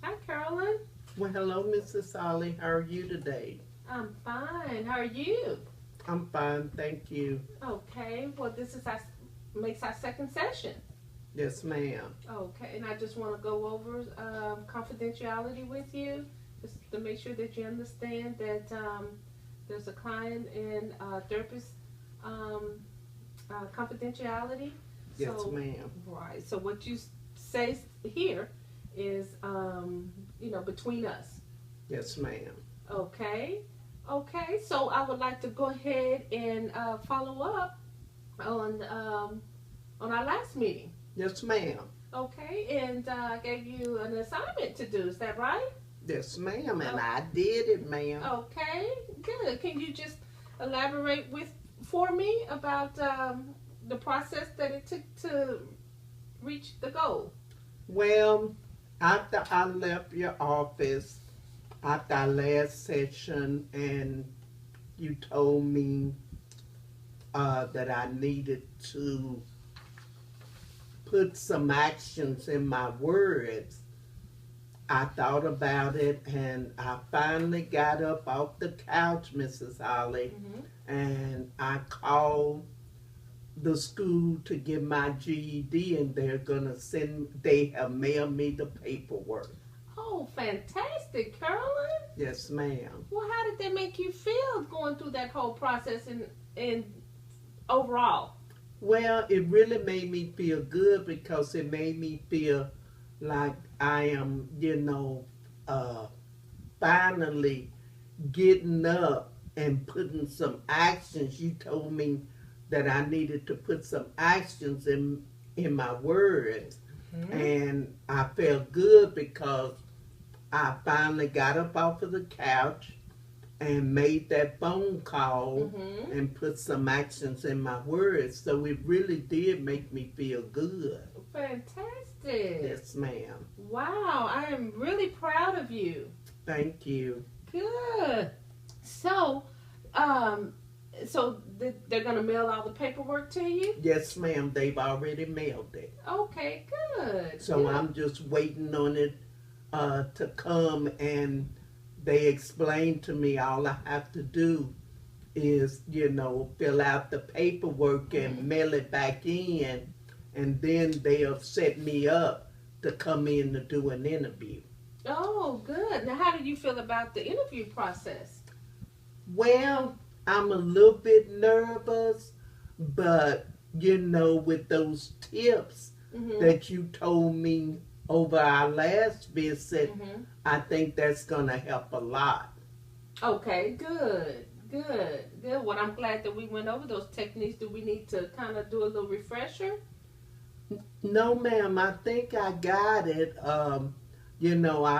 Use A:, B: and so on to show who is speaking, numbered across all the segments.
A: Hi, Carolyn.
B: Well, hello, Mrs. Holly. How are you today?
A: I'm fine. How are you?
B: I'm fine, thank you.
A: Okay. Well, this is our makes our second session.
B: Yes, ma'am.
A: Okay, and I just want to go over confidentiality with you, just to make sure that you understand that there's a client and therapist um, confidentiality.
B: Yes,
A: So,
B: ma'am.
A: right. So what you say here is, between us.
B: Yes, ma'am.
A: Okay. Okay. So I would like to go ahead and follow up on um, on our last meeting.
B: Yes, ma'am.
A: Okay, and I gave you an assignment to do. Is that right?
B: Yes, ma'am. And
A: Oh,
B: I did it, ma'am.
A: okay. Good. Can you just elaborate with for me about the process that it took to reach the goal?
B: Well, after I left your office, after our last session, and you told me that I needed to put some actions in my words, I thought about it and I finally got up off the couch, Mrs. Holly,
A: Mm-hmm.
B: and I called the school to get my GED and they have mailed me the paperwork.
A: Oh, fantastic, Carolyn.
B: Yes, ma'am.
A: Well, how did that make you feel going through that whole process and overall?
B: Well, it really made me feel good because it made me feel like I am, finally getting up and putting some actions. You told me that I needed to put some actions in my words,
A: Mm-hmm.
B: and I felt good because I finally got up off of the couch and made that phone call
A: Mm-hmm.
B: and put some actions in my words. So it really did make me feel good.
A: Fantastic.
B: Yes, ma'am.
A: Wow, I am really proud of you.
B: Thank you.
A: Good. So, um, they're gonna mail all the paperwork to you.
B: Yes, ma'am. They've already mailed it.
A: Okay, good.
B: So
A: Good.
B: I'm just waiting on it to come, and they explained to me all I have to do is, fill out the paperwork and
A: Mhm.
B: mail it back in, and then they'll set me up to come in to do an interview.
A: Oh, good. Now, how do you feel about the interview process?
B: Well, I'm a little bit nervous, but with those tips
A: Mm-hmm.
B: that you told me over our last visit,
A: Mm-hmm.
B: I think that's going to help a lot.
A: Okay, good. Good. Good. Well, I'm glad that we went over those techniques. Do we need to kind of do a little refresher?
B: No, ma'am, I think I got it. I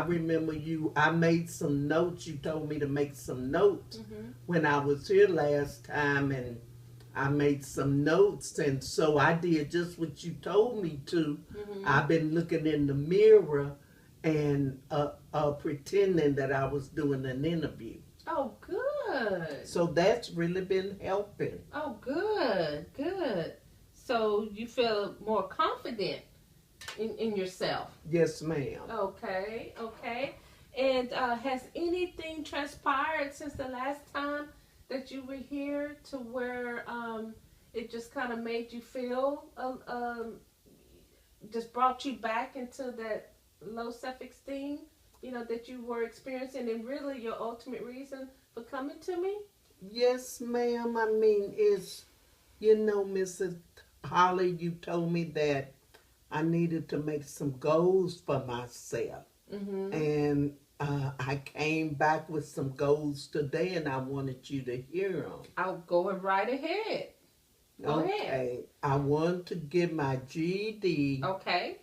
B: remember I made some notes. You told me to make some notes
A: Mm-hmm.
B: when I was here last time, and I made some notes, and so I did just what you told me to.
A: Mm-hmm.
B: I've been looking in the mirror and pretending that I was doing an interview.
A: Oh, good.
B: So that's really been helping.
A: Oh, good. Good. So you feel more confident in yourself.
B: Yes, ma'am.
A: Okay, okay. And has anything transpired since the last time that you were here to where it just kind of made you feel, just brought you back into that low self esteem, that you were experiencing, and really your ultimate reason for coming to me?
B: Yes, ma'am. I mean, Mrs. Holly, you told me that I needed to make some goals for myself.
A: Mm-hmm.
B: And I came back with some goals today, and I wanted you to hear them.
A: I'll go right ahead. Go ahead.
B: Okay. I want to get my GED,
A: Okay.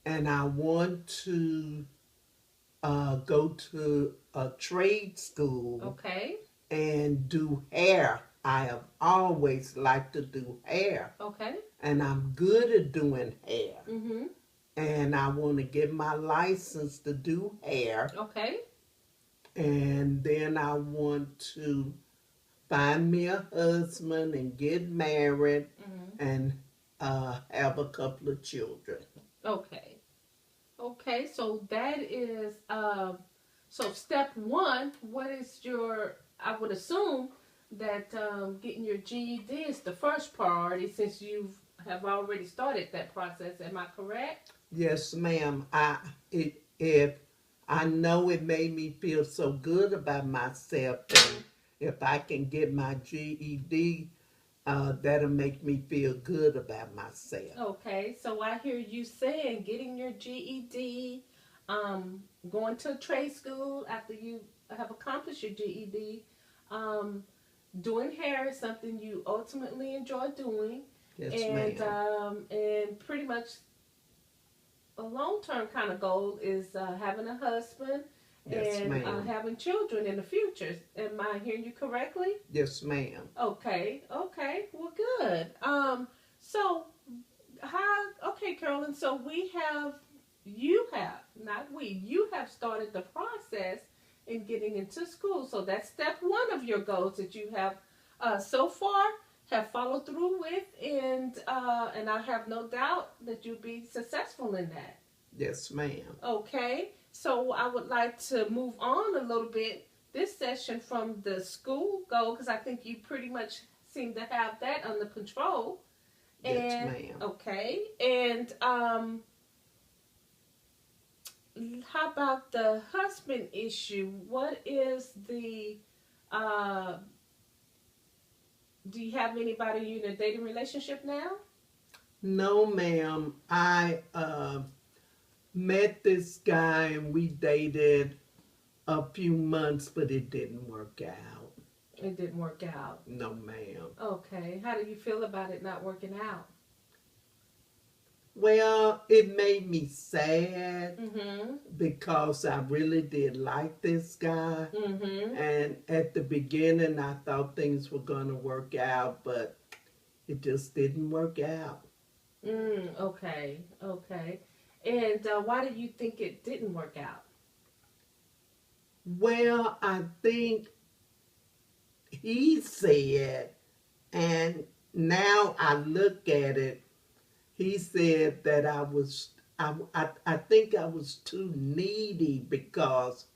B: and I want to go to a trade school
A: Okay.
B: and do hair. I have always liked to do hair,
A: Okay.
B: and I'm good at doing hair.
A: Mm-hmm.
B: And I want to get my license to do hair,
A: Okay.
B: and then I want to find me a husband and get married
A: Mm-hmm.
B: and have a couple of children.
A: Okay. Okay, so that is so step one. What is your? I would assume that getting your GED is the first priority since you have already started that process. Am I correct?
B: Yes, ma'am. If I know it made me feel so good about myself, and if I can get my GED, that'll make me feel good about myself.
A: Okay, so I hear you saying getting your GED, going to trade school after you have accomplished your GED, um, doing hair is something you ultimately enjoy doing,
B: Yes, ma'am.
A: and pretty much a long term kind of goal is having a husband
B: Yes,
A: and
B: ma'am.
A: having children in the future. Am I hearing you correctly?
B: Yes, ma'am.
A: Okay, okay, well, good. So how? Okay, Carolyn. So you have started the process in getting into school. So that's step one of your goals that you have so far have followed through with, and I have no doubt that you'll be successful in that.
B: Yes, ma'am.
A: Okay, so I would like to move on a little bit this session from the school goal because I think you pretty much seem to have that under control.
B: Yes,
A: And
B: ma'am.
A: okay, and how about the husband issue? What is the uh, do you have anybody you in a dating relationship now?
B: No, ma'am. I met this guy and we dated a few months, but it didn't work out.
A: It didn't work out.
B: No, ma'am.
A: Okay, how do you feel about it not working out?
B: Well, it made me sad
A: Mm-hmm.
B: because I really did like this guy.
A: Mm-hmm.
B: And at the beginning, I thought things were going to work out, but it just didn't work out.
A: Okay. Okay. And why do you think it didn't work out?
B: Well, I think he said, and now I look at it, he said that I think I was too needy because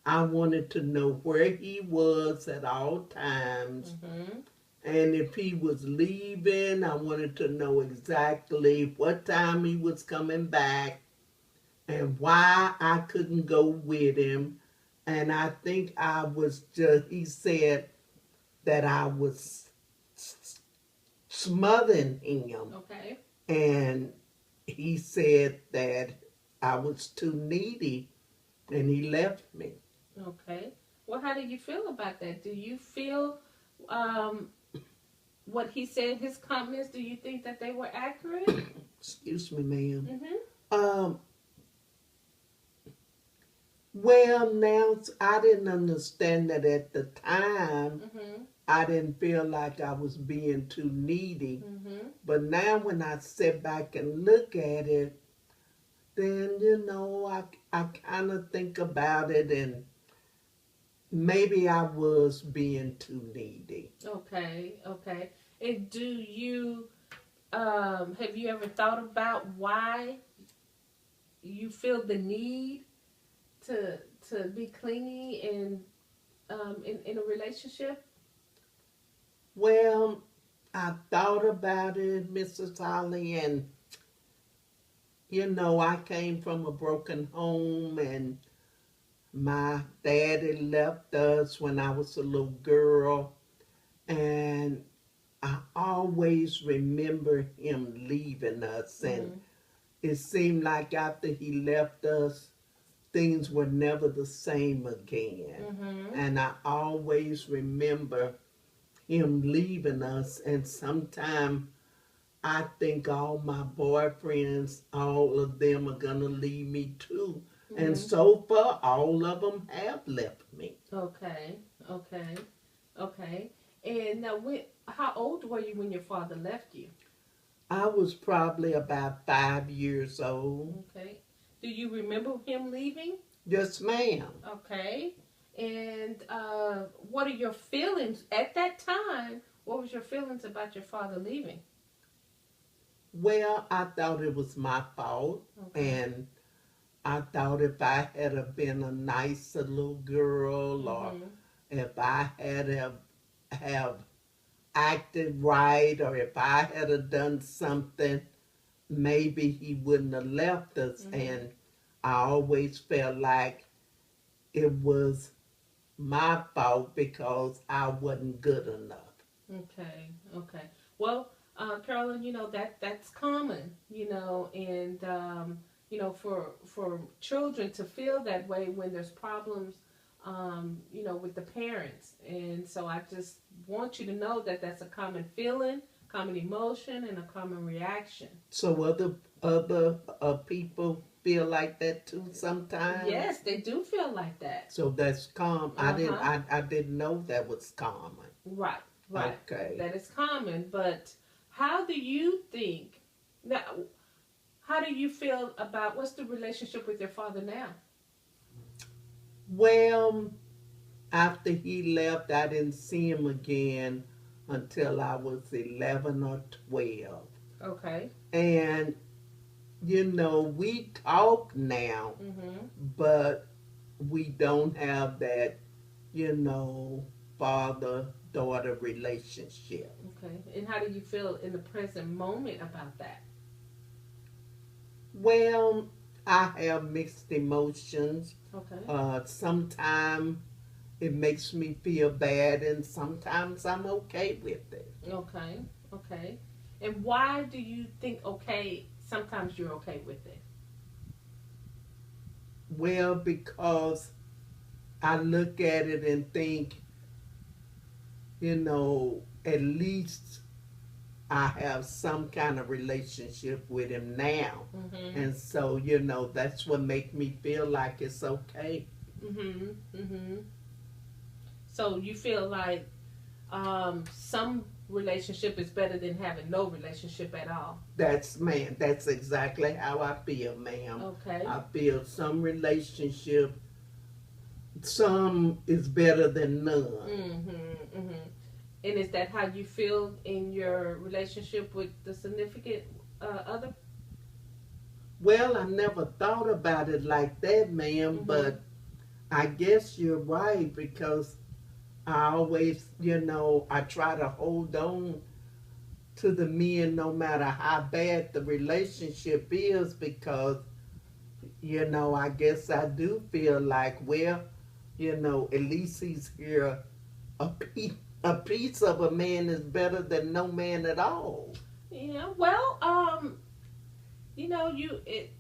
B: I wanted to know where he was at all times.
A: Mm-hmm.
B: And if he was leaving, I wanted to know exactly what time he was coming back and why I couldn't go with him. And I think he said that I was smothering him.
A: Okay.
B: And he said that I was too needy and he left me.
A: Okay. Well, how do you feel about that? Do you feel um, what he said, his comments, do you think that they were accurate?
B: Excuse me, ma'am.
A: Mm-hmm.
B: Um, well, now I didn't understand that at the time.
A: Mm-hmm.
B: I didn't feel like I was being too needy.
A: Mm-hmm.
B: But now when I sit back and look at it, then, I kind of think about it and maybe I was being too needy.
A: Okay. Okay. And do you have you ever thought about why you feel the need to be clingy and in a relationship?
B: Well, I thought about it, Mrs. Holly, and I came from a broken home and my daddy left us when I was a little girl, and I always remember him leaving us, and
A: Mm-hmm.
B: it seemed like after he left us, things were never the same again.
A: Mm-hmm.
B: And I always remember him leaving us, and sometimes I think all my boyfriends, all of them are gonna leave me too. And
A: Mm-hmm.
B: so far, all of them have left me.
A: Okay. Okay. Okay. And now, how old were you when your father left you?
B: I was probably about 5 years old.
A: Okay. Do you remember him leaving?
B: Yes, ma'am.
A: Okay. And what are your feelings at that time? What was your feelings about your father leaving?
B: Well, I thought it was my fault,
A: Okay.
B: and I thought if I had have been a nicer little girl, or
A: Mhm.
B: if I had have acted right, or if I had have done something, maybe he wouldn't have left us.
A: Mhm.
B: And I always felt like it was my fault because I wasn't good enough.
A: Okay. Okay. Well, Carolyn, that's common, and for children to feel that way when there's problems, with the parents, and so I just want you to know that that's a common feeling, common emotion, and a common reaction.
B: So other people feel like that too sometimes.
A: Yes, they do feel like that.
B: So that's calm. I
A: Uh
B: didn't
A: huh.
B: I, I didn't know that was common.
A: Right. Right.
B: Okay.
A: That is common, but how do you think that? How do you feel about what's the relationship with your father now?
B: Well, after he left, I didn't see him again until I was 11 or 12.
A: Okay.
B: And, we talk now,
A: Mhm.
B: but we don't have that, father daughter relationship.
A: Okay. And how do you feel in the present moment about that?
B: Well, I have mixed emotions.
A: Okay.
B: Sometimes it makes me feel bad, and sometimes I'm okay with it.
A: Okay. Okay. And why do you think okay? Sometimes you're okay with it.
B: Well, because I look at it and think, at least I have some kind of relationship with him now.
A: Mhm.
B: And so, that's what make me feel like it's okay.
A: Mhm. Mhm. So you feel like some relationship is better than having no relationship at all.
B: That's exactly how I feel, ma'am.
A: Okay.
B: I feel some relationship, some is better than none.
A: Mhm. Mhm. And is that how you feel in your relationship with the significant other?
B: Well, I never thought about it like that, ma'am,
A: Mhm.
B: but I guess you're right because I always, I try to hold on to the men no matter how bad the relationship is because, I guess I do feel like, well, at least he's here. A piece, a piece of a man is better than no man at all.
A: Yeah. Well, you it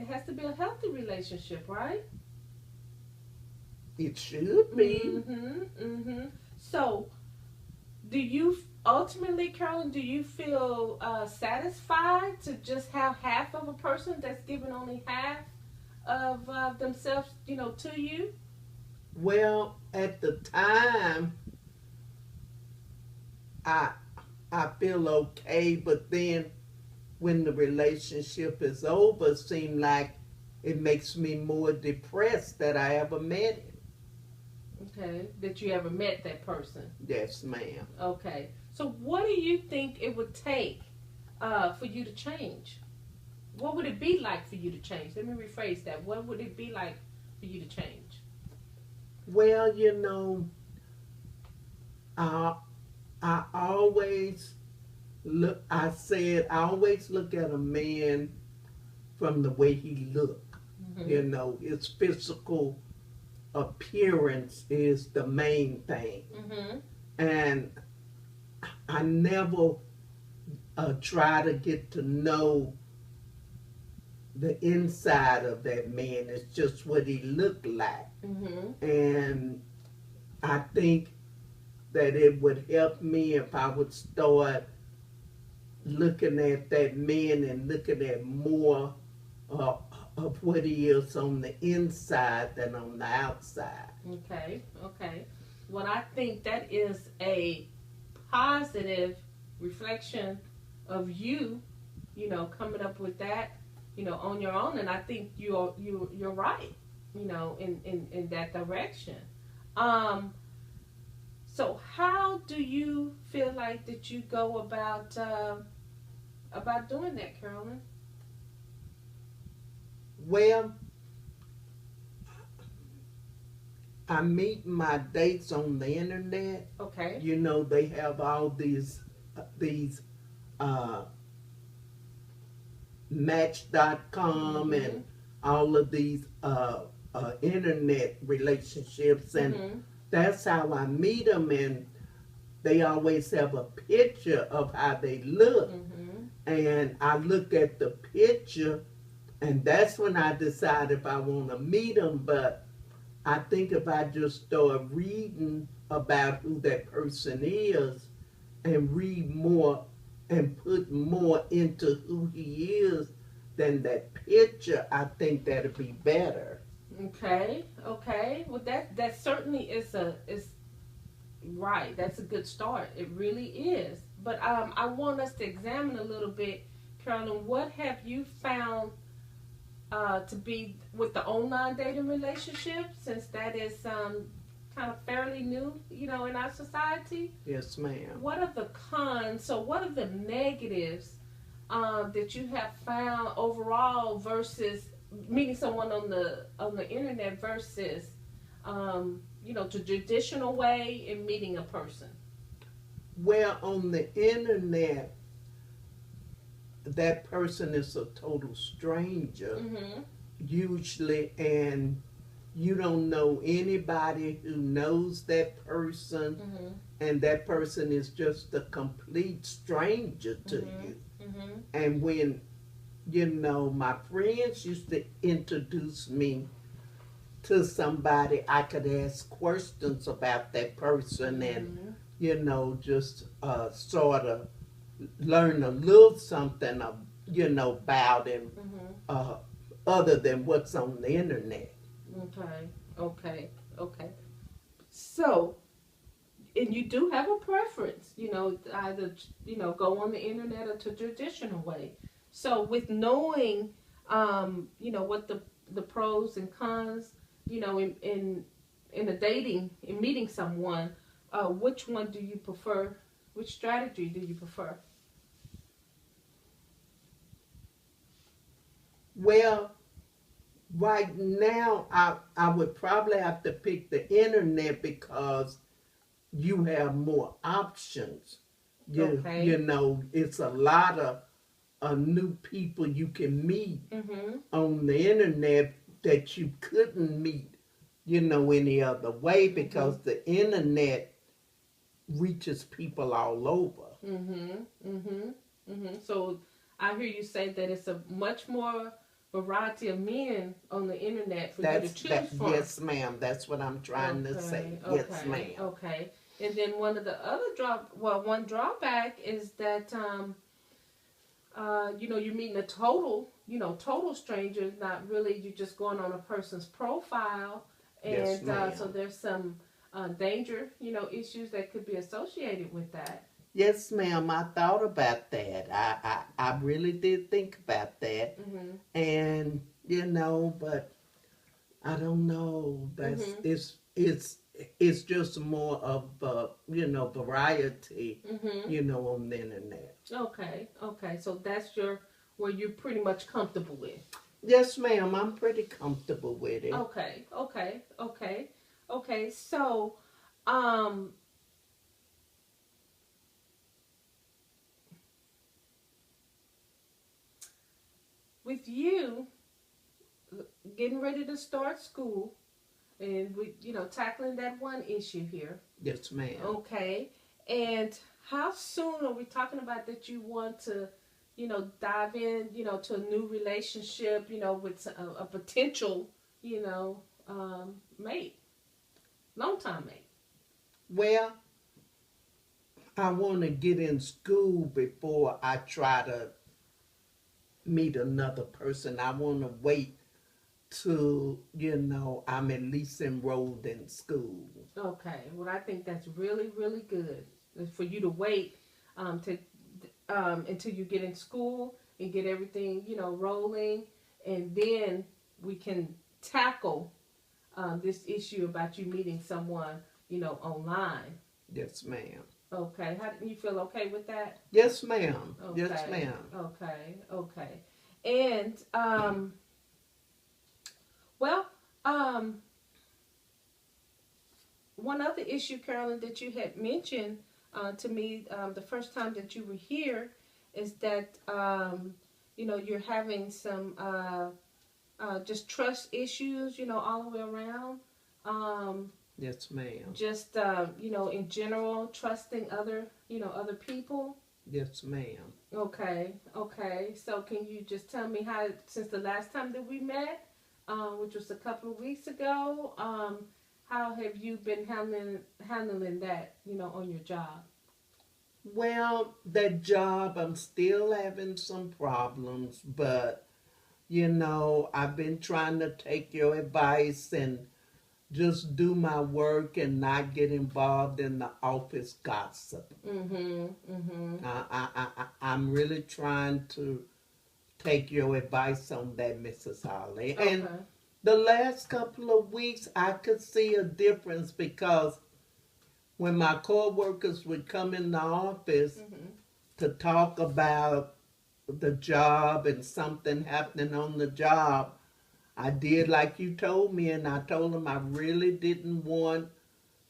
A: has to be a healthy relationship, right?
B: It should be.
A: Mhm. Mhm. So, do you ultimately, Carolyn, do you feel satisfied to just have half of a person that's giving only half of themselves, to you?
B: Well, at the time, I I feel okay, but then when the relationship is over, it seems like it makes me more depressed that I ever met him.
A: Okay. That you ever met that person?
B: Yes, ma'am.
A: Okay. So, what do you think it would take for you to change? What would it be like for you to change? Let me rephrase that. What would it be like for you to change?
B: Well, I I always look. I said I always look at a man from the way he look.
A: Mm-hmm.
B: His physical appearance is the main thing,
A: Mm-hmm.
B: and I never try to get to know the inside of that man. It's just what he looked like,
A: Mm-hmm.
B: and I think that it would help me if I would start looking at that man and looking at more uh, of what he is on the inside than on the outside.
A: Okay. Okay. Well, I think that is a positive reflection of you, coming up with that, on your own. And I think you're right, in that direction. Um, so how do you feel like that you go about about doing that, Carolyn?
B: Well, I meet my dates on the internet.
A: Okay.
B: You know, they have all these uh, Match.com
A: Mm-hmm.
B: and all of these internet relationships, and
A: Mm-hmm.
B: that's how I meet them. And they always have a picture of how they look,
A: Mm-hmm.
B: and I look at the picture, and that's when I decide if I want to meet them. But I think if I just start reading about who that person is and read more and put more into who he is than that picture, I think that'd be better.
A: Okay. Okay. Well, that certainly is right. That's a good start. It really is. But I want us to examine a little bit, Carolyn. What have you found to be with the online dating relationship, since that is kind of fairly new, in our society?
B: Yes, ma'am.
A: What are the cons? So, what are the negatives that you have found overall versus meeting someone on the internet versus the traditional way in meeting a person?
B: Well, on the internet, that person is a total stranger,
A: Mm-hmm.
B: usually, and you don't know anybody who knows that person,
A: Mm-hmm.
B: and that person is just a complete stranger to
A: Mm-hmm.
B: you.
A: Mm-hmm.
B: And when, you know, my friends used to introduce me to somebody, I could ask questions about that person and,
A: Mm-hmm.
B: you know, just sort of learn a little something, about him,
A: Mm-hmm.
B: uh, other than what's on the internet.
A: Okay. Okay. Okay. So, and you do have a preference, either go on the internet or to traditional way. So, with knowing, what the pros and cons, in a dating in meeting someone, which one do you prefer? Which strategy do you prefer?
B: Well, right now, I would probably have to pick the internet because you have more options. You
A: Okay.
B: know, it's a lot of new people you can meet
A: Mm-hmm.
B: on the internet that you couldn't meet, any other way
A: Mm-hmm.
B: because the internet reaches people all over.
A: Mm-hmm. Mm-hmm. Mm-hmm. So I hear you say that it's a much more variety of men on the internet for you to
B: That's that.
A: choose from.
B: Yes, ma'am. That's what I'm trying to say.
A: Okay,
B: Yes,
A: okay,
B: ma'am.
A: okay. And then one of the other one drawback is that you're meeting a total stranger, not really, you're just going on a person's profile,
B: Yes,
A: and so
B: ma'am.
A: there's some danger, issues that could be associated with that.
B: Yes, ma'am. I thought about that. I really did think about that,
A: Mhm.
B: and but I don't know. That's
A: Mhm.
B: it's just more of variety,
A: Mhm.
B: on the internet.
A: Okay. Okay. So that's where you're pretty much comfortable with.
B: Yes, ma'am. I'm pretty comfortable with it.
A: Okay. Okay. Okay. Okay. So, um, with you getting ready to start school, and we, tackling that one issue here.
B: Yes, ma'am.
A: Okay. And how soon are we talking about that you want to, dive in, to a new relationship, with a potential, mate, long time mate?
B: Well, I want to get in school before I try to meet another person. I want to wait till I'm at least enrolled in school.
A: Okay. Well, I think that's really, really good for you to wait to until you get in school and get everything, rolling, and then we can tackle this issue about you meeting someone, online.
B: Yes, ma'am.
A: Okay. How do you feel? Okay with that?
B: Yes, ma'am. Yes,
A: Okay.
B: ma'am.
A: Okay. Okay. And well, um, one other issue, Carolyn, that you had mentioned to me the first time that you were here is that you're having some just trust issues, all the way around. Um,
B: Yes, ma'am.
A: just in general, trusting other people.
B: Yes, ma'am.
A: Okay, okay. So can you just tell me how, since the last time that we met, which was a couple of weeks ago, how have you been handling that, on your job?
B: Well, that job, I'm still having some problems, but I've been trying to take your advice and just do my work and not get involved in the office gossip.
A: Mm-hmm. Mm-hmm.
B: I'm really trying to take your advice on that, Mrs. Holly. And
A: Okay.
B: the last couple of weeks, I could see a difference because when my coworkers would come in the office
A: Mm-hmm.
B: to talk about the job and something happening on the job, I did like you told me, and I told them I really didn't want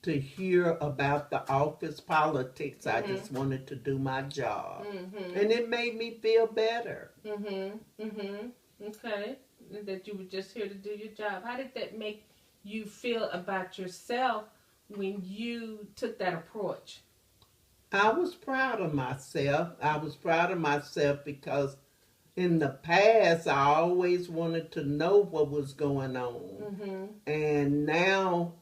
B: to hear about the office politics. I
A: Mm-hmm.
B: just wanted to do my job.
A: Mm-hmm.
B: And it made me feel better.
A: Mm-hmm. Mm-hmm. Okay. That you were just here to do your job. How did that make you feel about yourself when you took that approach?
B: I was proud of myself. I was proud of myself because in the past, I always wanted to know what was going on.
A: Mm-hmm.
B: And now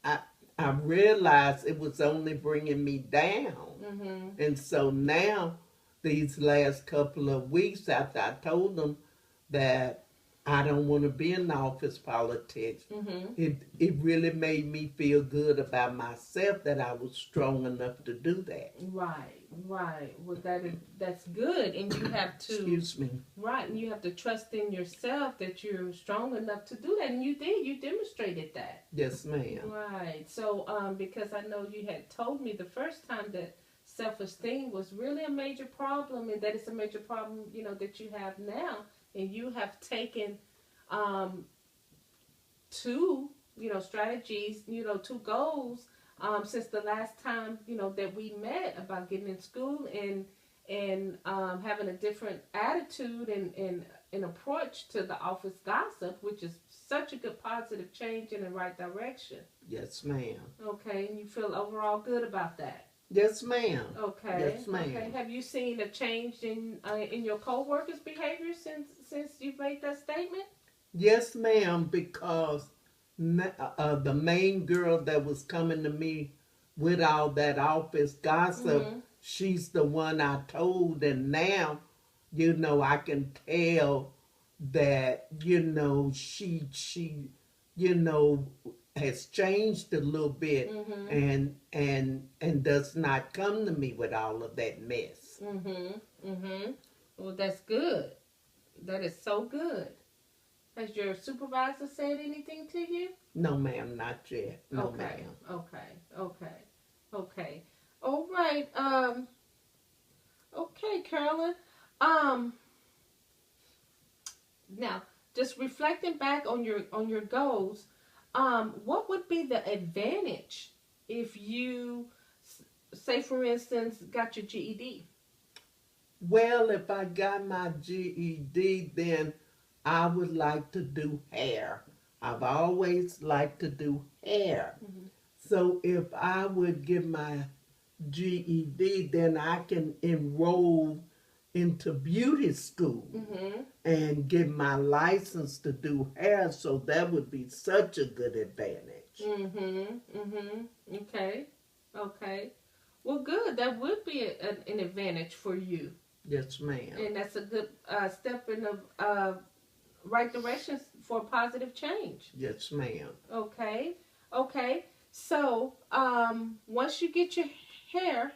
B: I, I realized it was only bringing me down.
A: Mm-hmm.
B: And so now, these last couple of weeks after I told them that I don't want to be in office politics,
A: Mm-hmm.
B: it really made me feel good about myself that I was strong enough to do that.
A: Right, right. Well, that's good, and you have to
B: Excuse me.
A: right, and you have to trust in yourself that you're strong enough to do that, and you did. You demonstrated that.
B: Yes, ma'am.
A: Right. So, because I know you had told me the first time that self-esteem was really a major problem, and that it's a major problem, that you have now, and you have taken um, two, strategies, two goals since the last time, that we met about getting in school and having a different attitude and an approach to the office gossip, which is such a good positive change in the right direction.
B: Yes, ma'am.
A: Okay, and you feel overall good about that.
B: Yes, ma'am.
A: Okay.
B: Yes, ma'am.
A: Okay. Have you seen a change in your coworkers' behavior since you made that statement?
B: Yes, ma'am, because the main girl that was coming to me with all that office gossip,
A: Mm-hmm.
B: she's the one I told, and now, I can tell that, she, you know, has changed a little bit
A: Mm-hmm.
B: and does not come to me with all of that mess.
A: Mm-hmm. Mm-hmm. Well, that's good. That is so good. Has your supervisor said anything to you?
B: No, ma'am, not yet. No,
A: Okay.
B: ma'am.
A: Okay. Okay. Okay. All right. Okay, Carolyn. Um. Now, just reflecting back on your goals, what would be the advantage if you, say, for instance, got your GED?
B: Well, if I got my GED, then I would like to do hair. I've always liked to do hair.
A: Mm-hmm.
B: So if I would get my GED, then I can enroll into beauty school
A: Mm-hmm.
B: and get my license to do hair. So that would be such a good advantage.
A: Mm-hmm. Mm-hmm. Okay. Okay. Well, good. That would be an advantage for you.
B: Yes, ma'am.
A: And that's a good step in the right direction for positive change.
B: Yes, ma'am.
A: Okay. Okay. So, once you get your hair,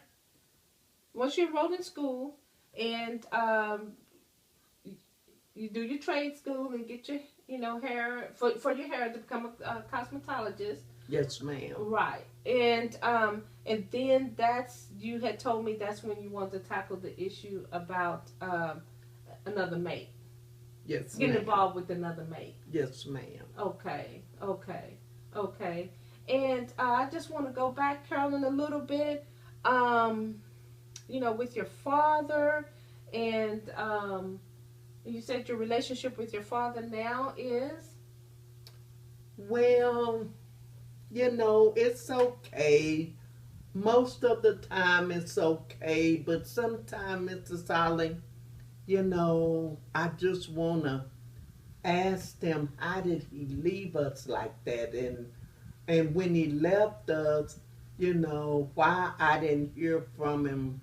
A: once you enroll in school, and you do your trade school and get your, hair for your hair to become a cosmetologist.
B: Yes, ma'am.
A: Right. And then you had told me that's when you wanted to tackle the issue about another mate.
B: Yes,
A: Getting
B: ma'am.
A: involved with another mate.
B: Yes, ma'am.
A: Okay. Okay. Okay. And I just want to go back, Carolyn, a little bit. Um, with your father, and you said your relationship with your father now is.
B: Well, it's okay. Most of the time it's okay, but sometimes, Mr. Solid, I just want to ask them, how did he leave us like that? And when he left us, why I didn't hear from him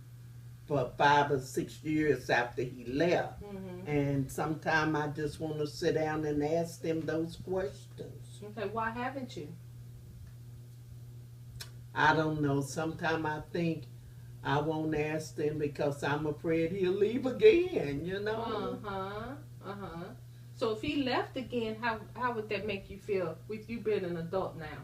B: for 5 or 6 years after he left.
A: Mm-hmm.
B: And sometimes I just want to sit down and ask them those questions.
A: Okay, why haven't you?
B: I don't know. Sometimes I think I won't ask them because I'm afraid he'll leave again.
A: Uh-huh. So if he left again, how would that make you feel with you being an adult now?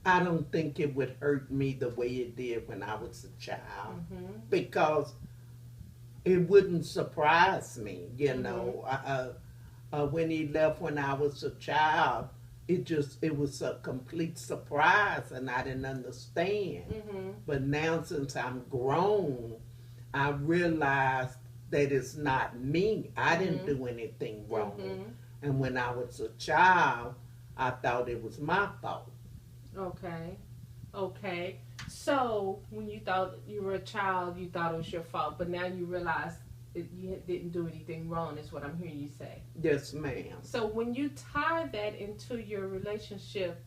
B: I don't think it would hurt me the way it did when I was a child.
A: Mm-hmm.
B: Because it wouldn't surprise me,
A: Mm-hmm.
B: when he left when I was a child, it was a complete surprise and I didn't understand.
A: Mm-hmm.
B: But now since I'm grown, I realized that it's not me. I didn't do anything wrong.
A: Mm-hmm.
B: And when I was a child, I thought it was my fault.
A: Okay. So when you thought you were a child, you thought it was your fault, but now you realize that you didn't do anything wrong, is what I'm hearing you say.
B: Yes, ma'am.
A: So when you tie that into your relationship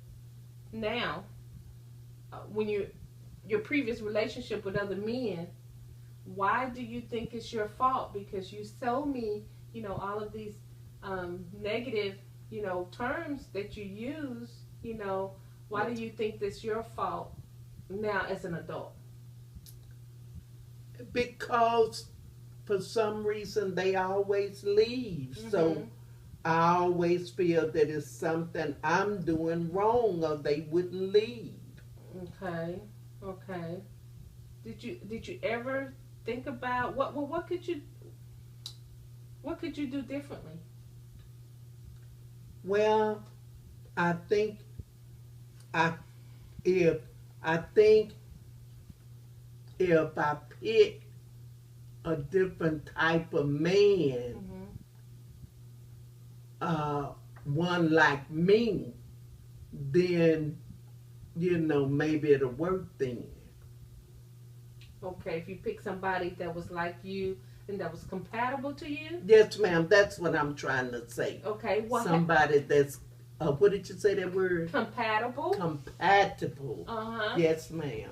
A: now, when your previous relationship with other men, why do you think it's your fault? Because you told me, all of these negative, terms that you use, why do you think that's your fault now as an adult?
B: Because for some reason they always leave.
A: Mm-hmm.
B: So I always feel that it's something I'm doing wrong or they wouldn't leave.
A: Okay. Did you ever think about what could you do differently?
B: Well, I think if I pick a different type of man, one like me, then maybe it'll work then.
A: Okay, if you pick somebody that was like you and that was compatible to you?
B: Yes, ma'am, that's what I'm trying to say.
A: Okay,
B: somebody that's what did you say that word?
A: Compatible.
B: Yes, ma'am.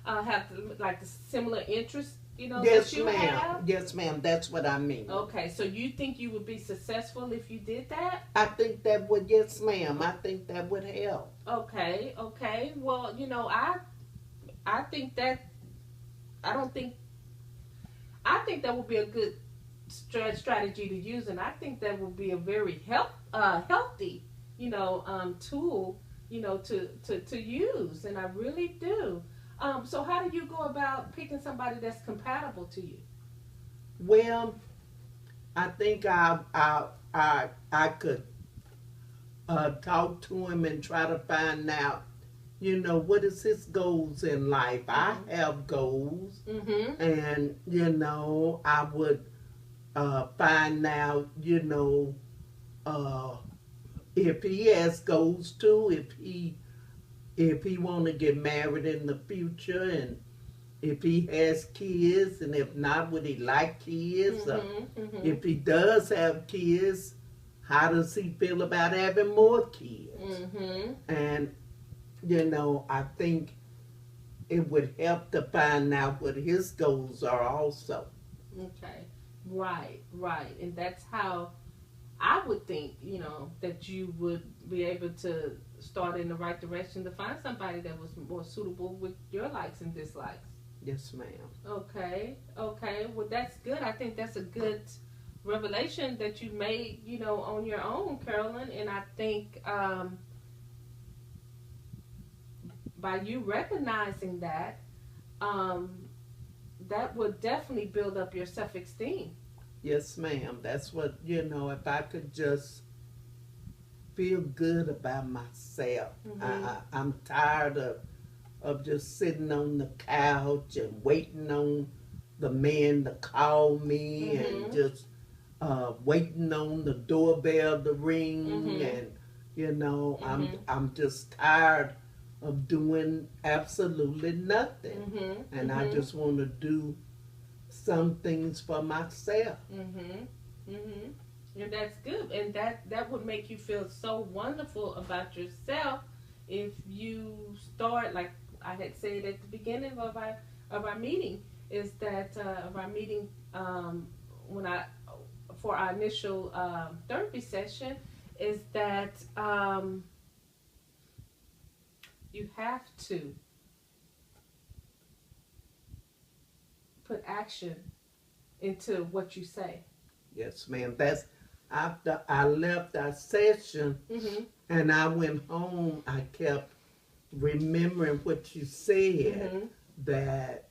A: Have like the similar interests,
B: yes,
A: that you
B: ma'am.
A: have?
B: Yes, ma'am. That's what I mean.
A: Okay, so you think you would be successful if you did that?
B: I think that would. Yes, ma'am. I think that would help.
A: Okay. Well, I think that. I think that would be a good strategy to use, and I think that would be a very healthy, tool, to use, and I really do. So how do you go about picking somebody that's compatible to you?
B: Well, I think I could talk to him and try to find out, what is his goals in life. I have goals, and I would find out, if he has goals too, if he want to get married in the future, and if he has kids, and if not, would he like kids? If he does have kids, how does he feel about having more kids? And I think it would help to find out what his goals are also.
A: Okay, right, and that's how I would think, that you would be able to start in the right direction to find somebody that was more suitable with your likes and dislikes.
B: Yes, ma'am.
A: Okay. Well, that's good. I think that's a good revelation that you made, on your own, Carolyn. And I think by you recognizing that, um, that would definitely build up your self-esteem.
B: Yes, ma'am. That's what, if I could just feel good about myself.
A: Mm-hmm.
B: I'm tired of just sitting on the couch and waiting on the man to call me and
A: Mm-hmm.
B: just waiting on the doorbell to ring,
A: Mm-hmm.
B: and
A: Mm-hmm.
B: I'm just tired of doing absolutely nothing,
A: Mm-hmm.
B: and I
A: Mm-hmm.
B: just want to do some things for myself.
A: Mm-hmm. Mm-hmm. And that's good. And that would make you feel so wonderful about yourself if you start, like I had said at the beginning of our meeting, is that of our meeting, when I for our initial therapy session, is that you have to put action into what you say.
B: Yes, ma'am. That's after I left that session
A: Mm-hmm.
B: and I went home. I kept remembering what you said,
A: Mm-hmm.
B: that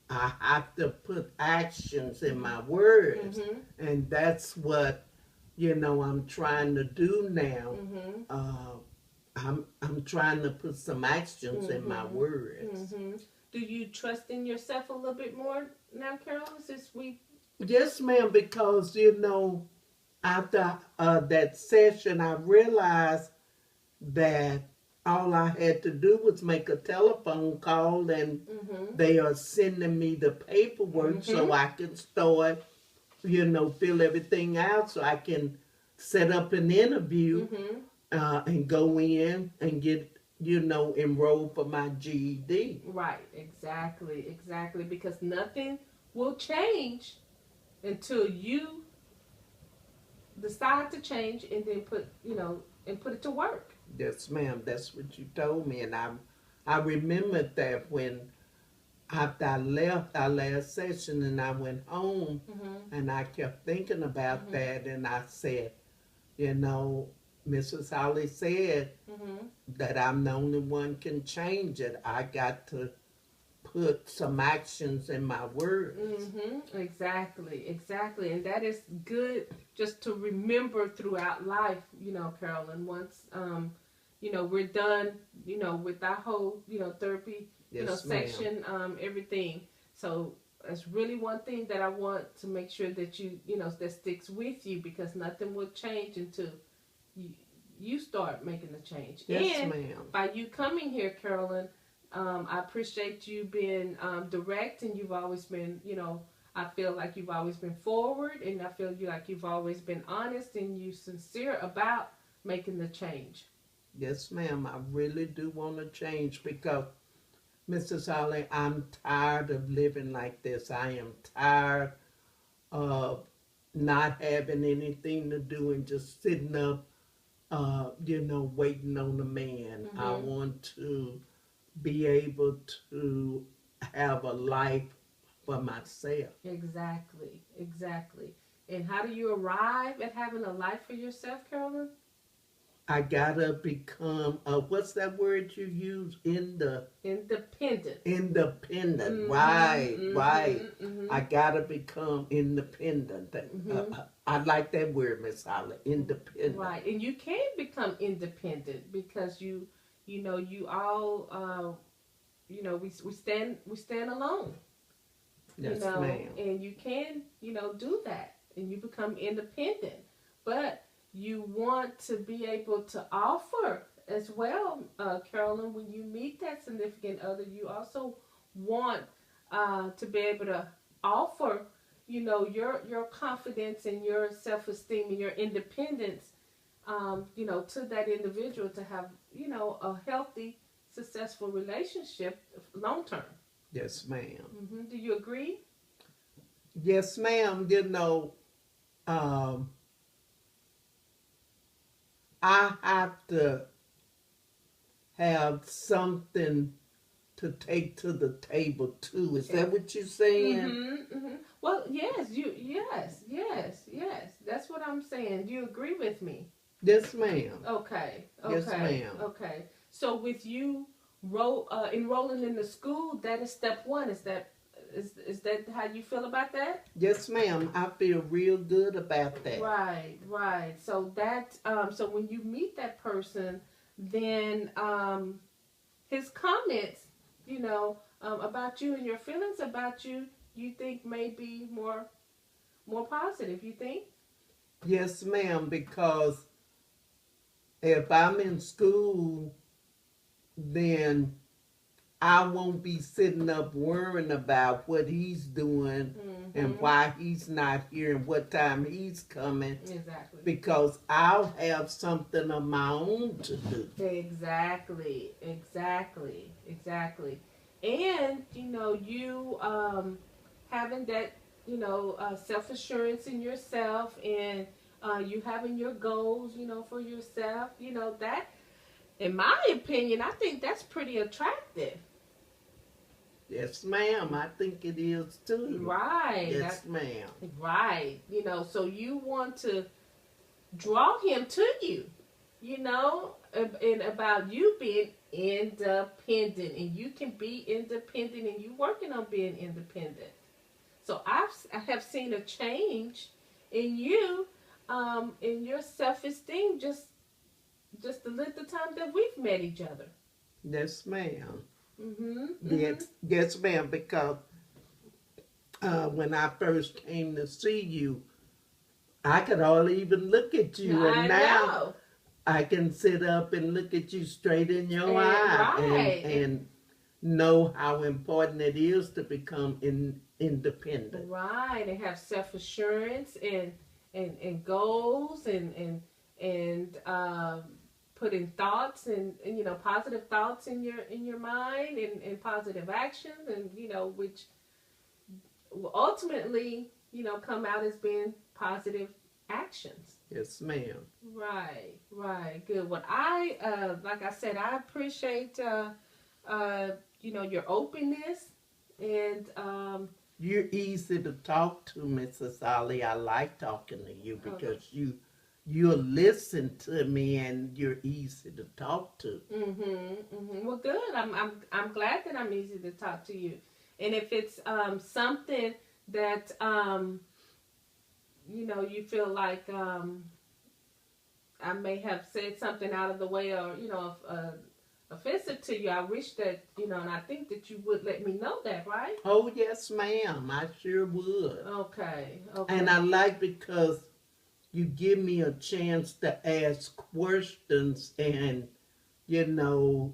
B: I have to put actions in my
A: Mm-hmm.
B: words,
A: Mm-hmm.
B: and that's what I'm trying to do now.
A: Mm-hmm.
B: I'm trying to put some actions in my
A: Mm-hmm.
B: words.
A: Mm-hmm. Do you trust in yourself a little bit more now, Carol? Since we.
B: Yes, ma'am. Because after that session, I realized that all I had to do was make a telephone call, and
A: Mm-hmm.
B: they are sending me the paperwork
A: Mm-hmm.
B: so I can start, fill everything out so I can set up an interview
A: Mm-hmm.
B: and go in and get, enrolled for my GED.
A: Right. Exactly. Exactly. Because nothing will change until you decide to change and then put it to work.
B: Yes, ma'am. That's what you told me, and I remembered that when after I left our last session and I went home,
A: Mm-hmm.
B: and I kept thinking about
A: Mm-hmm.
B: that, and I said, you know, Mrs. Holly said
A: Mm-hmm.
B: that I'm the only one can change it. I got to put some actions in my words.
A: Mm-hmm. Exactly. Exactly. And that is good just to remember throughout life, Carolyn. Once we're done, with our whole, therapy,
B: Yes, ma'am.
A: section, everything. So that's really one thing that I want to make sure that that sticks with you, because nothing will change until you you start making the change.
B: Yes,
A: And
B: ma'am.
A: by you coming here, Carolyn, I appreciate you being direct, and you've always been, I feel like you've always been forward, and I feel like you've always been honest and you sincere about making the change.
B: Yes, ma'am. I really do want to change because, Mrs. Holly, I'm tired of living like this. I am tired of not having anything to do and just sitting up, waiting on a man. I
A: Mm-hmm.
B: want to be able to have a life for myself.
A: Exactly, exactly. And how do you arrive at having a life for yourself, Carolyn?
B: I gotta become, what's that word you use?
A: Independent.
B: Independent.
A: Mm-hmm,
B: Right,
A: mm-hmm,
B: right.
A: mm-hmm,
B: I gotta become independent.
A: mm-hmm.
B: I like that word, Miss Holly. Independent.
A: Right, and you can become independent because you all, we stand alone,
B: Yes, ma'am.
A: and you can, do that, and you become independent, but you want to be able to offer as well, Carolyn. When you meet that significant other, you also want to be able to offer, your confidence and your self-esteem and your independence, to that individual to have, a healthy, successful relationship long term.
B: Yes, ma'am.
A: Do you agree?
B: Yes, ma'am. Um, I have to have something to take to the table too. Is that what you're saying?
A: Well, yes. That's what I'm saying. Do you agree with me?
B: Yes, ma'am.
A: Okay,
B: Yes,
A: okay,
B: ma'am.
A: okay. So with you enrolling in the school, that is step one. Is that how you feel about that?
B: Yes, ma'am. I feel real good about that.
A: Right, right. So that so when you meet that person, then his comments, about you and your feelings about you, you think may be more positive. You think?
B: Yes, ma'am, because if I'm in school, then I won't be sitting up worrying about what he's doing and
A: Mm-hmm.
B: why he's not here and what time he's coming
A: Exactly.
B: because I'll have something of my own to do.
A: Exactly. Exactly. Exactly. And you having that self assurance in yourself, and you having your goals for yourself, that, in my opinion, I think that's pretty attractive.
B: Yes, ma'am, I think it is too.
A: Right.
B: Yes, ma'am.
A: Right. So you want to draw him to you, and about you being independent, and you can be independent, and you working on being independent. So I have seen a change in you, in your self esteem, just the little time that we've met each other.
B: Yes, ma'am.
A: Mhm. Mhm.
B: Yes, ma'am, because when I first came to see you, I could hardly even look at you, and
A: I
B: now
A: know.
B: I can sit up and look at you straight in your
A: And
B: eye
A: right.
B: and know how important it is to become independent.
A: Right, and have self assurance, and goals, and putting thoughts, and positive thoughts in your mind, and positive actions, and which will ultimately come out as being positive actions.
B: Yes, ma'am.
A: Right, right, good. What like I said, I appreciate your openness, and
B: You're easy to talk to, Mrs. Ali. I like talking to you
A: uh,
B: because you'll listen to me and you're easy to talk to.
A: Well, good. I'm glad that I'm easy to talk to you. And if it's something that you feel like I may have said something out of the way, or offensive to you, I wish that and I think that you would let me know that, right?
B: Oh, yes, ma'am. I sure would.
A: Okay.
B: And
A: Okay.
B: I like because you give me a chance to ask questions and, you know,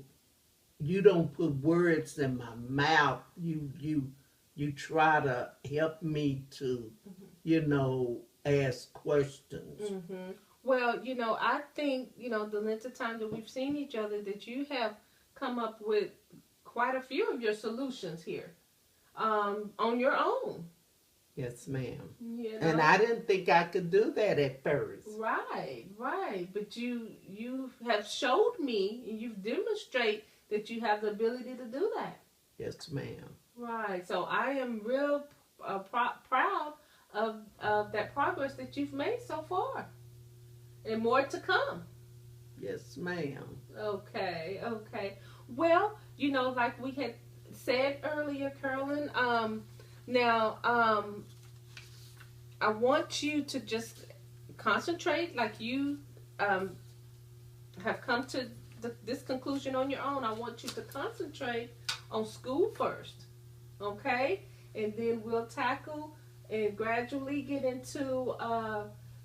B: you don't put words in my mouth. You try to help me to, ask questions.
A: Mm-hmm. Well, I think, the length of time that we've seen each other, that you have come up with quite a few of your solutions here, on your own.
B: Yes, ma'am.
A: You
B: And
A: know,
B: I didn't think I could do that at first.
A: right, right. But you have showed me, and you've demonstrated that you have the ability to do that.
B: Yes, ma'am.
A: Right. So I am real proud of that progress that you've made so far, and more to come.
B: Yes, ma'am.
A: Okay, okay. Well, like we had said earlier, Carolyn, now, I want you to just concentrate, like you um, have come to this conclusion on your own. I want you to concentrate on school first, okay? And then we'll tackle and gradually get into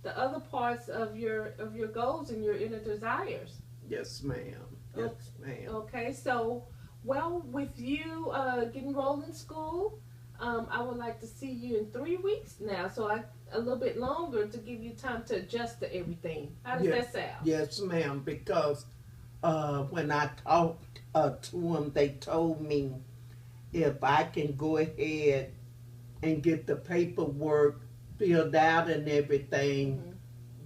A: the other parts of your goals and your inner desires.
B: Yes, ma'am. Yes, ma'am.
A: Okay, so, well, with you getting enrolled in school, I would like to see you in 3 weeks now, so a little bit longer to give you time to adjust to everything. How does
B: Yes,
A: that sound?
B: yes, ma'am. Because when I talked to them, they told me if I can go ahead and get the paperwork filled out and everything,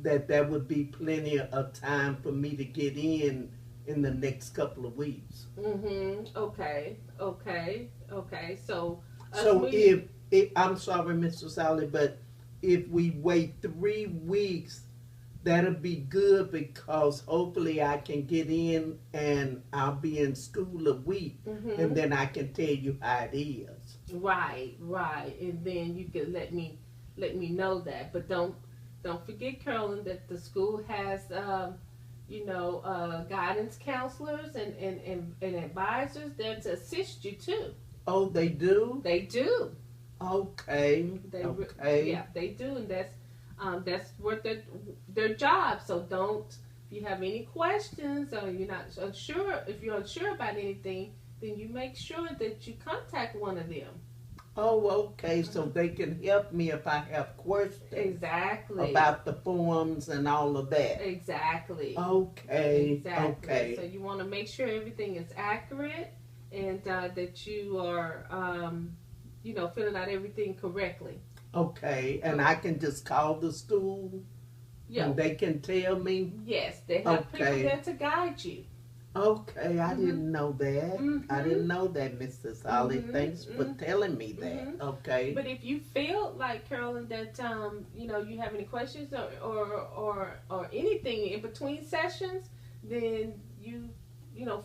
A: Mm-hmm.
B: that would be plenty of time for me to get in the next couple of weeks.
A: Mm-hmm. Okay. Okay. Okay. So
B: So if I'm sorry, Mr. Sally, but if we wait 3 weeks, that'll be good because hopefully I can get in and I'll be in school a week, and then I can tell you how it is.
A: Right, right, and then you can let me know that. But don't forget, Carolyn, that the school has guidance counselors and advisors there to assist you too.
B: Oh, they do?
A: They do.
B: Okay. Okay.
A: Yeah, they do, and that's what their job. So don't. If you have any questions or you're not unsure, if you're unsure about anything, then you make sure that you contact one of them.
B: Oh, okay. So they can help me if I have questions.
A: Exactly.
B: About the forms and all of that.
A: Exactly.
B: Okay.
A: Exactly.
B: Okay.
A: So you want to make sure everything is accurate and that you are, filling out everything correctly.
B: Okay. And I can just call the school.
A: Yeah.
B: And they can tell me.
A: Yes, they have people there to guide you.
B: Okay, I didn't know that. I didn't know that, Mrs. Holly. Thanks for telling me that. Okay.
A: But if you feel like, Carolyn, that you have any questions or anything in between sessions, then you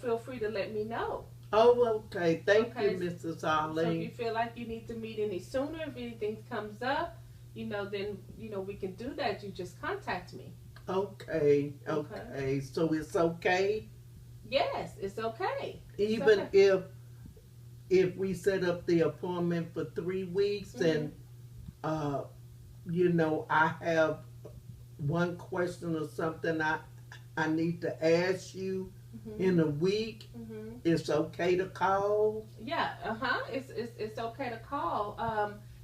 A: feel free to let me know.
B: Oh, okay. Thank you, Mrs. Holly.
A: So if you feel like you need to meet any sooner, if anything comes up, then we can do that. You just contact me.
B: Okay. So it's okay?
A: Yes, it's okay.
B: Even if we set up the appointment for 3 weeks and I have one question or something I need to ask you in a week, it's okay to call?
A: Yeah, it's okay to call.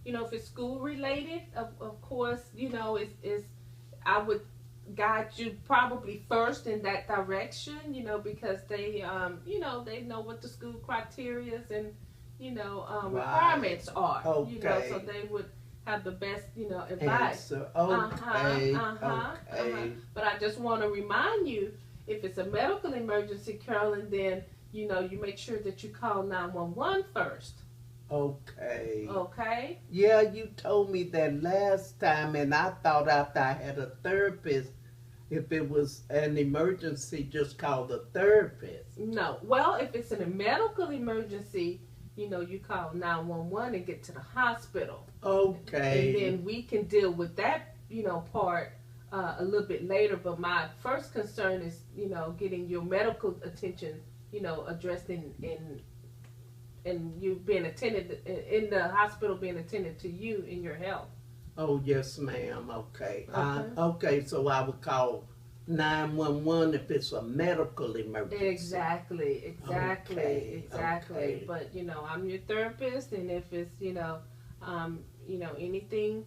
A: If it's school related, of course, it's I would guide you probably first in that direction, because they they know what the school criteria and requirements are.
B: Okay.
A: So they would have the best advice.
B: Okay.
A: But I just want to remind you, if it's a medical emergency, Carolyn, then you make sure that you call 911 first.
B: Okay.
A: Okay.
B: Yeah, you told me that last time, and I thought after I had a therapist, if it was an emergency, just call the therapist.
A: No. Well, if it's a medical emergency, you call 911 and get to the hospital.
B: Okay.
A: And then we can deal with that, part a little bit later. But my first concern is, getting your medical attention, addressed and you being attended in the hospital, being attended to you in your health.
B: Oh, yes, ma'am. Okay. Okay, so I would call 911 if it's a medical emergency.
A: Exactly.
B: Okay.
A: But, I'm your therapist, and if it's, anything,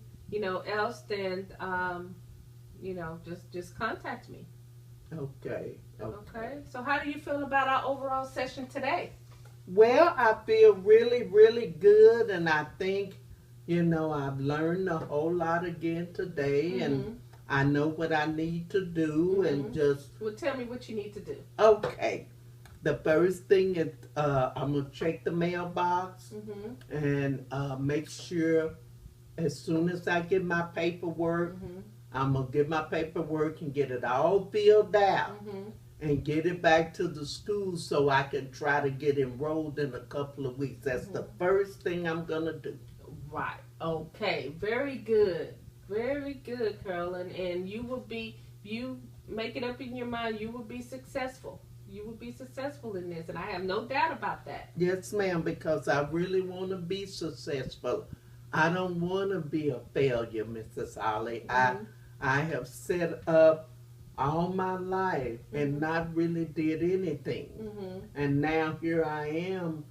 A: else, then, just contact me.
B: Okay.
A: So how do you feel about our overall session today?
B: Well, I feel really, really good, and I think, I've learned a whole lot again today, and I know what I need to do, and just...
A: Well, tell me what you need to do.
B: Okay. The first thing is I'm going to check the mailbox and make sure as soon as I get my paperwork, I'm going to get my paperwork and get it all filled out. And get it back to the school so I can try to get enrolled in a couple of weeks. That's the first thing I'm going to do.
A: Right. Okay. Very good. Very good, Carolyn. And you make it up in your mind, you will be successful. You will be successful in this, and I have no doubt about that.
B: Yes, ma'am, because I really want to be successful. I don't want to be a failure, Mrs. Holly. I have set up all my life and not really did anything. And now here I am,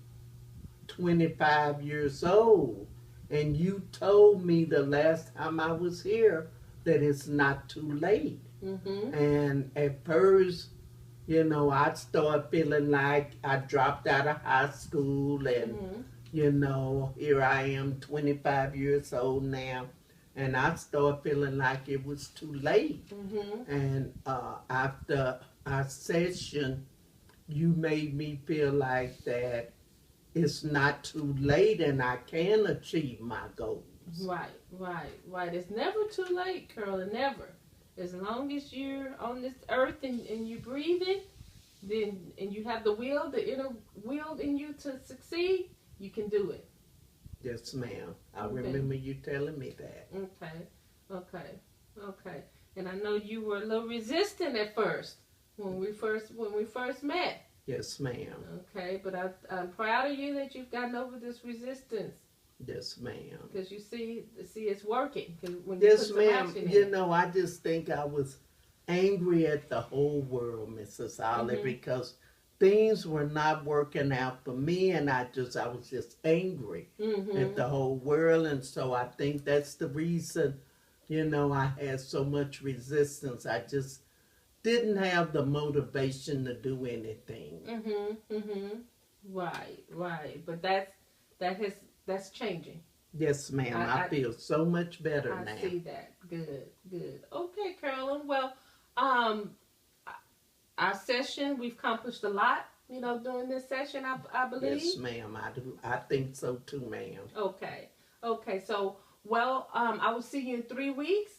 B: 25 years old. And you told me the last time I was here that it's not too late. And at first, I started feeling like I dropped out of high school and, here I am 25 years old now. And I started feeling like it was too late. And after our session, you made me feel like that it's not too late and I can achieve my goals.
A: Right. It's never too late, Carolyn, never. As long as you're on this earth and you're breathing, then and you have the will, the inner will in you to succeed, you can do it.
B: Yes, ma'am. I
A: Okay.
B: remember you telling me that.
A: Okay. And I know you were a little resistant at first when we first met.
B: Yes, ma'am.
A: Okay, but I'm proud of you that you've gotten over this resistance.
B: Yes, ma'am.
A: Because you see it's working. 'Cause when
B: Yes,
A: you put some
B: ma'am.
A: action in
B: You
A: it.
B: know, I just think I was angry at the whole world, Mrs. Holly,
A: Mhm.
B: because things were not working out for me, and I was just angry at the whole world, and so I think that's the reason, I had so much resistance. I just didn't have the motivation to do anything.
A: Right. But that's changing.
B: Yes, ma'am. I feel so much better now.
A: I see that. Good. Okay, Carolyn. Well, our session, we've accomplished a lot, during this session, I believe.
B: Yes, ma'am. I do. I think so too, ma'am.
A: Okay. So, well, I will see you in 3 weeks.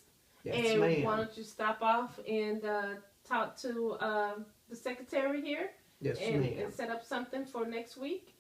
B: Yes,
A: and
B: ma'am.
A: why don't you stop off and talk to the secretary here?
B: Yes,
A: and
B: ma'am.
A: set up something for next week.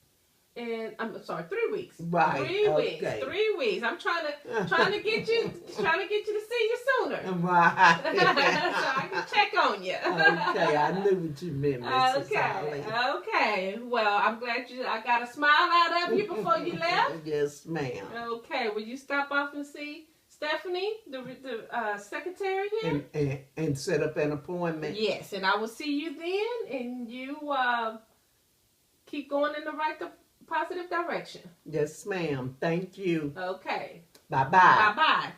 A: And I'm sorry, 3 weeks.
B: Right.
A: 3 weeks.
B: Okay.
A: 3 weeks. I'm trying to get you to see you sooner.
B: Right.
A: So I can check on you.
B: Okay, I knew what you meant, Mrs. Holly.
A: Okay. Well, I'm glad I got a smile out of you before you left.
B: Yes, ma'am.
A: Okay. Will you stop off and see Stephanie, the secretary here?
B: And set up an appointment?
A: Yes, and I will see you then, and you keep going in the positive direction.
B: Yes, ma'am. Thank you.
A: Okay.
B: Bye-bye.
A: Bye-bye.